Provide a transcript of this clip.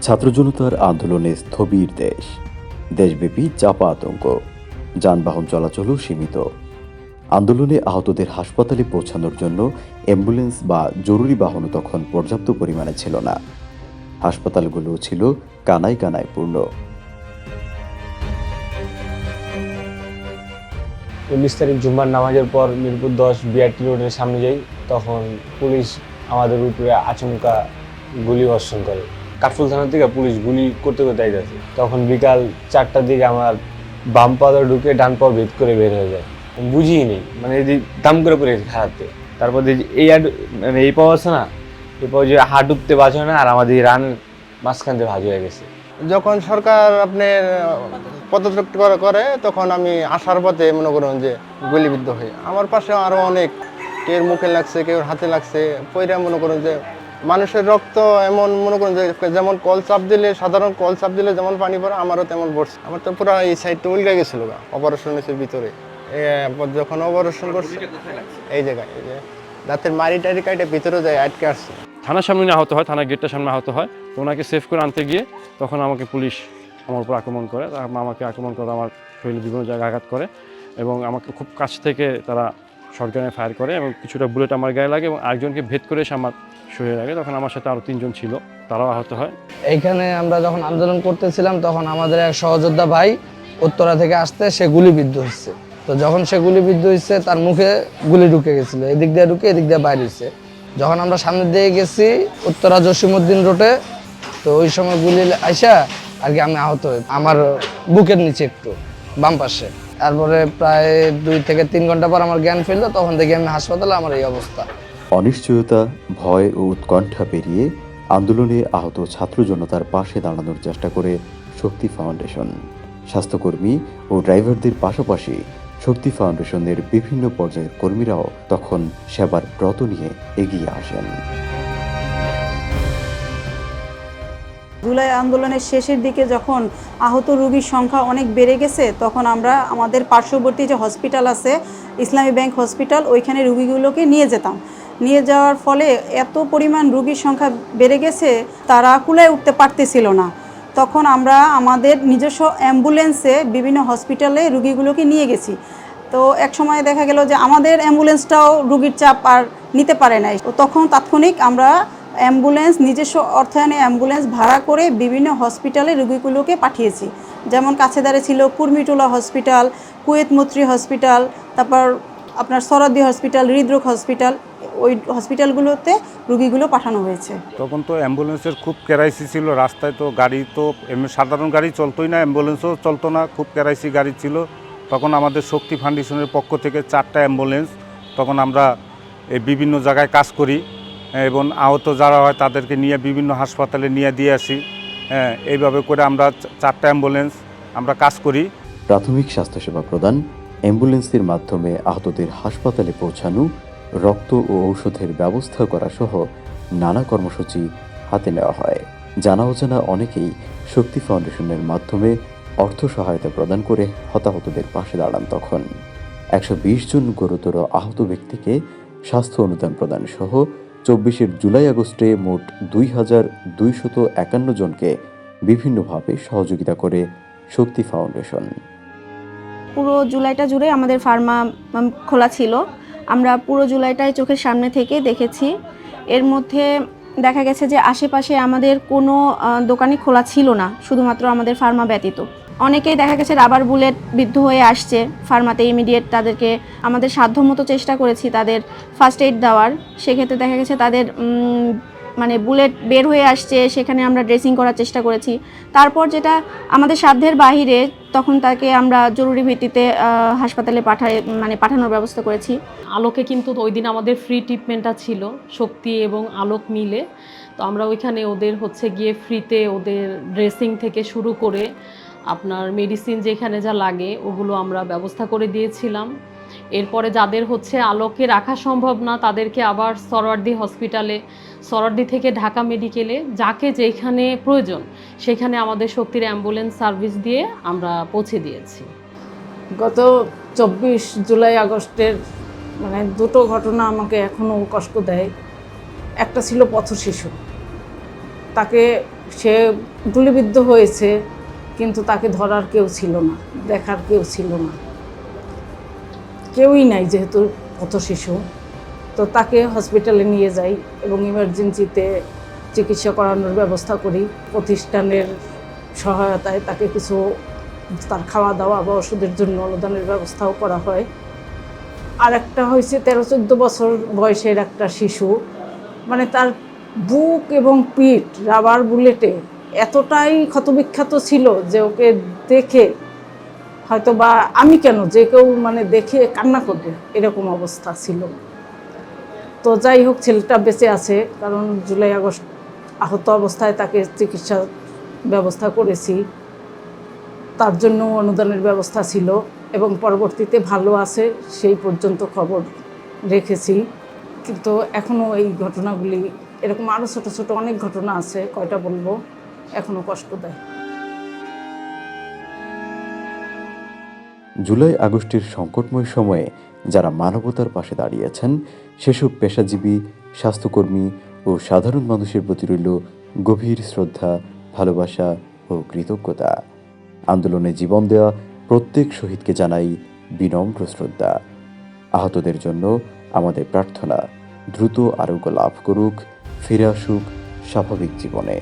ছাত্র জনতার আন্দোলনে স্থবির দেশ, দেশব্যাপী চাপা আতঙ্ক, যানবাহন চলাচলও সীমিত। আন্দোলনে আহতদের হাসপাতালে পৌঁছানোর জন্য অ্যাম্বুলেন্স বা জরুরি বাহনও তখন পর্যাপ্ত পরিমাণে ছিল না। হাসপাতালগুলো ছিল কানায় কানায় পূর্ণ। 19 তারিখ জুম্মার নামাজের পর মিরপুর 10 বিআরটি রোডের সামনে যাই, তখন পুলিশ আমাদের উপরে আচমকা গুলি বর্ষণ করে। কাঠফুল থানার থেকে পুলিশ গুলি করতে করতে আইতেছে। তখন বিকাল 4টার দিকে আমার বাম পাদা ঢুকে ডান পা ভেদ করে বের হয়ে যায়। বুঝিই নেই, মানে এই দাম করে পড়ে খাওয়াতে। তারপর এই মানে এই পাওয়া আছে না, এই পাওয়া যে হাট উঠতে বাজ হয় না, আর আমাদের রান মাঝখান থেকে ভাজ হয়ে গেছে। যখন সরকার আপনার পদত্যাগ করে তখন আমি আসার পথে মনে করুন যে গুলিবিদ্ধ হই। আমার পাশে আরও অনেক, কেউ মুখে লাগছে, কেউ হাতে লাগছে, পইরা মনে করুন যে মানুষের রক্ত এমন মনে করুন যে যেমন কল চাপ দিলে, সাধারণ কল চাপ দিলে যেমন পানি পড়ে, আমারও তেমন পড়ছে। আমার তো পুরো এই সাইডটা উল্টে গেছিল অপারেশনের ভিতরে। যখন অপারেশন করছে এই জায়গায়, এই যে দাঁতের মারি টারি কাটে ভিতরে যায় আটকে আসছে। থানার সামনে আহত হয়, থানার গেটটার সামনে আহত হয়। তো ওনাকে সেভ করে আনতে গিয়ে তখন আমাকে পুলিশ আমার উপর আক্রমণ করে। আমাকে আক্রমণ করে, আমার শরীরে বিভিন্ন জায়গায় আঘাত করে এবং আমাকে খুব কাছ থেকে তারা শটগানে ফায়ার করে এবং কিছুটা বুলেট আমার গায়ে লাগে এবং আরেকজনকে ভেদ করে এসে আমার শরীরে লাগে। তখন আমার সাথে আরও 3 জন ছিল, তারাও আহত হয়। এইখানে আমরা যখন আন্দোলন করতেছিলাম তখন আমাদের এক সহযোদ্ধা ভাই উত্তরা থেকে আসতে সে গুলিবিদ্ধ হচ্ছে। তো যখন সে গুলিবিদ্ধ হচ্ছে তার মুখে গুলি ঢুকে গেছিল, এদিক দিয়ে ঢুকে এদিক দিয়ে বাইরে হচ্ছে। যখন আমরা সামনের দিকে গেছি উত্তরা জসিমউদ্দিন রোডে, তো ওই সময় গুলি আইসা আর কি আমি আহত হই, আমার বুকের নিচে একটু বাম পাশে। তারপরে প্রায় 2 থেকে 3 ঘন্টা পর আমার জ্ঞান ফিরল, তখন দেখি আমি হাসপাতালে, আমার এই অবস্থা। অনিশ্চয়তা, ভয় ও উৎকণ্ঠা পেরিয়ে আন্দোলনে আহত ছাত্র জনতার পাশে দাঁড়ানোর চেষ্টা করে শক্তি ফাউন্ডেশন। স্বাস্থ্যকর্মী ও ড্রাইভারদের পাশাপাশি শক্তি ফাউন্ডেশনের বিভিন্ন পর্যায়ের কর্মীরাও তখন সেবার ব্রত নিয়ে এগিয়ে আসেন। জুলাই আন্দোলনের শেষের দিকে যখন আহত রোগীর সংখ্যা অনেক বেড়ে গেছে, তখন আমরা আমাদের পার্শ্ববর্তী যে হসপিটাল আছে, ইসলামী ব্যাংক হসপিটাল, ওইখানে রোগীগুলোকে নিয়ে যেতাম। নিয়ে যাওয়ার ফলে এত পরিমাণ রোগীর সংখ্যা বেড়ে গেছে, তারা কুলায় উঠতে পারতেছিল না। তখন আমরা আমাদের নিজস্ব অ্যাম্বুলেন্সে বিভিন্ন হসপিটালে রোগীগুলোকে নিয়ে গেছি। তো এক সময় দেখা গেল যে আমাদের অ্যাম্বুলেন্সটাও রোগীর চাপ আর নিতে পারে নাই। তখন তাৎক্ষণিক আমরা অ্যাম্বুলেন্স, নিজস্ব অর্থায়নে অ্যাম্বুলেন্স ভাড়া করে বিভিন্ন হসপিটালে রোগীগুলোকে পাঠিয়েছি। যেমন কাছেদারে ছিল কুর্মিটোলা হসপিটাল, কুয়েত মৈত্রী হসপিটাল, তারপর আপনার সরদি হসপিটাল, হৃদরোগ হসপিটাল, ওই হসপিটালগুলোতে রোগীগুলো পাঠানো হয়েছে। তখন তো অ্যাম্বুলেন্সের খুব ক্রাইসিস ছিল। রাস্তায় তো গাড়ি তো এমনি সাধারণ গাড়ি চলতোই না, অ্যাম্বুলেন্সও চলতো না, খুব ক্রাইসিস গাড়ি ছিল। তখন আমাদের শক্তি ফাউন্ডেশনের পক্ষ থেকে 4টা অ্যাম্বুলেন্স, তখন আমরা বিভিন্ন জায়গায় কাজ করি এবং আহত যারা হয় তাদেরকে নিয়ে বিভিন্ন হাসপাতালে নিয়ে দিয়ে আসি। এইভাবে করে আমরা 4টা অ্যাম্বুলেন্স আমরা কাজ করি। প্রাথমিক স্বাস্থ্যসেবা প্রদান, অ্যাম্বুলেন্সের মাধ্যমে আহতদের হাসপাতালে পৌঁছানো, রক্ত ও ঔষধের ব্যবস্থা করা সহ নানা কর্মসূচি হাতে নেওয়া হয়। জানা অজানা অনেকেই শক্তি ফাউন্ডেশনের মাধ্যমে অর্থ সহায়তা প্রদান করে হতাহতদের পাশে দাঁড়ান। তখন 120 জন গুরুতর আহত ব্যক্তিকে স্বাস্থ্য অনুদান প্রদান সহ 24 জুলাই আগস্টে মোট 2251 জনকে বিভিন্নভাবে সহযোগিতা করে শক্তি ফাউন্ডেশন। পুরো জুলাইটা জুড়ে আমাদের ফার্মা খোলা ছিল। আমরা পুরো জুলাইটাই চোখের সামনে থেকে দেখেছি। এর মধ্যে দেখা গেছে যে আশেপাশে আমাদের কোনো দোকানই খোলা ছিল না, শুধুমাত্র আমাদের ফার্মা ব্যতীত। অনেকেই দেখা গেছে রাবার বুলেট বিদ্ধ হয়ে আসছে ফার্মাতে, ইমিডিয়েট তাদেরকে আমাদের সাধ্যমতো চেষ্টা করেছি তাদের ফার্স্ট এইড দেওয়ার। সেক্ষেত্রে দেখা গেছে তাদের মানে বুলেট বের হয়ে আসছে, সেখানে আমরা ড্রেসিং করার চেষ্টা করেছি। তারপর যেটা আমাদের সাধ্যের বাহিরে, তখন তাকে আমরা জরুরি ভিত্তিতে হাসপাতালে পাঠানোর ব্যবস্থা করেছি। আলোকে কিন্তু ওই দিন আমাদের ফ্রি ট্রিটমেন্টটা ছিল, শক্তি এবং আলোক মিলে। তো আমরা ওইখানে ওদের গিয়ে ফ্রিতে ওদের ড্রেসিং থেকে শুরু করে আপনার মেডিসিন যেখানে যা লাগে ওগুলো আমরা ব্যবস্থা করে দিয়েছিলাম। এরপরে যাদের আলোকে রাখা সম্ভব না, তাদেরকে আবার সরওয়ার্দী হসপিটালে, সরওয়ার্দী থেকে ঢাকা মেডিকেলে, যাকে যেখানে প্রয়োজন সেখানে আমাদের শক্তির অ্যাম্বুলেন্স সার্ভিস দিয়ে আমরা পৌঁছে দিয়েছি। গত 24 জুলাই আগস্টের দুটো ঘটনা আমাকে এখনও কষ্ট দেয়। একটা ছিল পথশিশু, তাকে সে গুলিবিদ্ধ হয়েছে, কিন্তু তাকে ধরার কেউ ছিল না, দেখার কেউ ছিল না, কেউই নাই যেহেতু পথ শিশু। তো তাকে হসপিটালে নিয়ে যাই এবং ইমার্জেন্সিতে চিকিৎসা করানোর ব্যবস্থা করি। প্রতিষ্ঠানের সহায়তায় তাকে কিছু তার খাওয়া দাওয়া বা ওষুধের জন্য অনুদানের ব্যবস্থাও করা হয়। আর একটা হয়েছে 13-14 বছর বয়সের একটা শিশু, মানে তার বুক এবং পিঠ রাবার বুলেটে এতটাই ক্ষতবিক্ষত ছিল যে ওকে দেখে হয়তো বা আমি কেন, যে কেউ মানে দেখে কান্না করবে এরকম অবস্থা ছিল। তো যাই হোক, ছেলেটা বেঁচে আছে, কারণ জুলাই আগস্ট আহত অবস্থায় তাকে চিকিৎসা ব্যবস্থা করেছি, তার জন্য অনুদানের ব্যবস্থা ছিল এবং পরবর্তীতে ভালো আছে সেই পর্যন্ত খবর রেখেছি। কিন্তু এখনও এই ঘটনাগুলি, এরকম আরও ছোট ছোট অনেক ঘটনা আছে, কয়টা বলবো, এখনও কষ্ট দেয়। জুলাই আগস্টের সংকটময় সময়ে যারা মানবতার পাশে দাঁড়িয়েছেন সেসব পেশাজীবী, স্বাস্থ্যকর্মী ও সাধারণ মানুষের প্রতি রইল গভীর শ্রদ্ধা, ভালোবাসা ও কৃতজ্ঞতা। আন্দোলনে জীবন দেওয়া প্রত্যেক শহীদকে জানাই বিনম্র শ্রদ্ধা। আহতদের জন্য আমাদের প্রার্থনা দ্রুত আরোগ্য লাভ করুক, ফিরে আসুক স্বাভাবিক জীবনে।